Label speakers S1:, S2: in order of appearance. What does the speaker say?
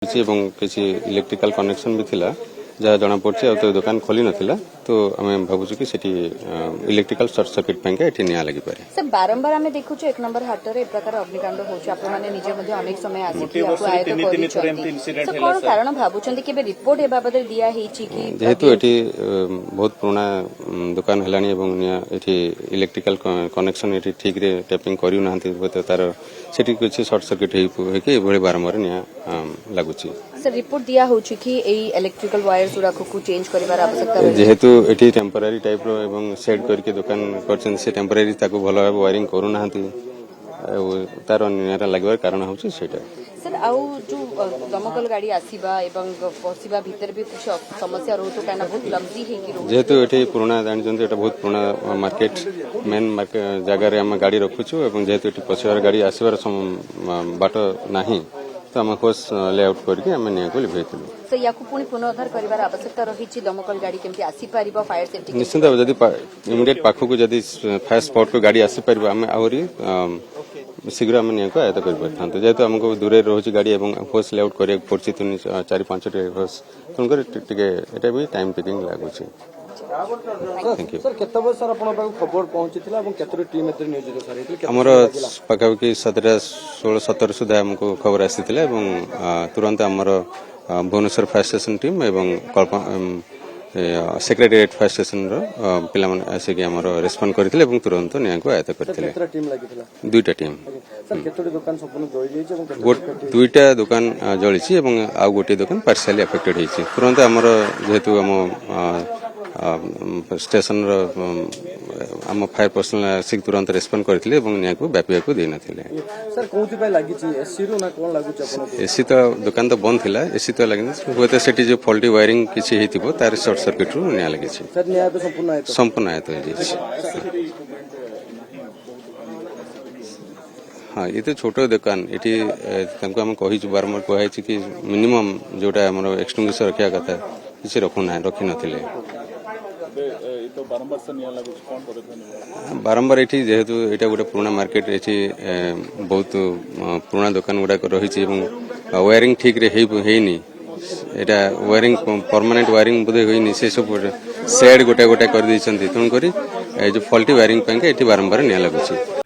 S1: किसी electrical connection भी थिला जहाँ जना पड़ी तो दुकान खोली नथिला तो आम भावुँ कि सेठी इलेक्ट्रिकल सर्ट सर्किट पाई एठी निया लगी पारे।
S2: सर बारंबार आम देखु एक नंबर हाट रे प्रकार अग्निकांड होछि आपण माने निजे मध्ये अनेक समय आसी आयत करिसथि कोन कारण भाबुछन्ति केबे रिपोर्ट ए बाबद दिया हेछि कि
S1: जेहेतु एठी बहुत पुराना दुकान हेलानी एवं निया एठी इलेक्ट्रिकल कनेक्शन एठी ठीक रे टैपिंग करिउ नाहंति तो तार सेठी किछि शॉर्ट सर्किट हे कि एभଳି बारंबार निया लागुछि।
S2: सर रिपोर्ट दिया होछि कि एई इलेक्ट्रिकल वायर्स गुरा को चेंज करिवार आवश्यकता है
S1: जेहेतु एठी टेम्पररी टाइप रो एवं सेट करके दुकान करछन से टेम्पररी ताको भलो वायरिंग करू नाहंती तार निरा लागबार कारण होछि सेटा।
S2: सर आउ जो दमकल गाड़ी आसीबा एवं पसिबा भीतर भी कुछ समस्या रहतो काना बहुत लम्बी हे कि
S1: जेहेतु एठी पुराना जानि जंते एटा बहुत पुराना मार्केट मेन मार्केट जगह रे हम गाड़ी रखुछु एवं जेहेतु एठी पसिबार गाड़ी आसीबार बाट नाही तो हम कोस लेआउट करके हम निया को लिभेतिलु।
S2: सर याकु पुनी पुनरुद्धार करिवार आवश्यकता रहिछि दमकल गाड़ी केमति आसी परिबा फायर सेफ्टी
S1: निश्चित जदि इमिडिएट पाखु को जदि फायर स्पॉट को गाड़ी आसी परिबा हम आउरी शीघ्र आम निया को आयत कर पारथां जेहेतु हमको दूरे रोची गाड़ी एवं होस लेआउट करिया पड़छि 4-5 होस तुनकर टिके एटा भी टाइम टेकिंग लागुछि। थैंक यू
S3: सर केते बजे सर आपण पाक खबर पहुंचीथिला एवं केतरो टीम एते नियोजित सर
S1: हमर पाखापाखि 17-16-17 सुधा हमको खबर आसीथिला एवं तुरंत हमर भुवनेश्वर फायर स्टेशन टीम एवं सेक्रेटेरिएट फायर स्टेशन रो पिला मन आसे कि हमर रेस्पोंड करथिले एवं तुरंत निया को आयत करथिले।
S3: केतरा टीम लागिथिला?
S1: दुईटा टीम।
S3: सर केतोडी दुकान संपूर्ण जळि जायछि एवं
S1: दुईटा दुकान जळिछि एवं आ गोटे दुकान पार्शियली अफेक्टेड हेछि तुरंत हमर जेहेतु हम स्टेशन आम फायर पर्सनल आसिक तुरंत रेस्पोंड करथिले एवं निया को व्यापिया को देना थिले।
S3: सर कोथि पय लागिछि एसी रो ना कोन लागुछि आपण?
S1: एसी तो दुकान तो बंद थिला एसी तो लागिन होते सेठी जो फॉल्टी वायरिंग किछि हेतिबो तार शॉर्ट सर्किट रो निया लागिछि।
S3: सर निया पे संपूर्ण आयत
S1: हो जाइछि। हाँ ये तो छोटो दुकान एठी हमको हम कहि बारंबार कहै छी कि मिनिमम जोटा हमर एक्सटिंग्विशर रखिया कथा किछि रखि नथिले बारंबार एठी जेहेतु एटा गोटे पुराना मार्केट एठी बहुत पुराना दुकान गुडा रही वायरिंग ठीक रे हेनी एटा वायरिंग परमानेंट वायरिंग बोधे होइनी से सब सेड गोटे गोटे कर दी तेणुक जो फॉल्टी वायरिंग एठी बारंबार निया लागुछि।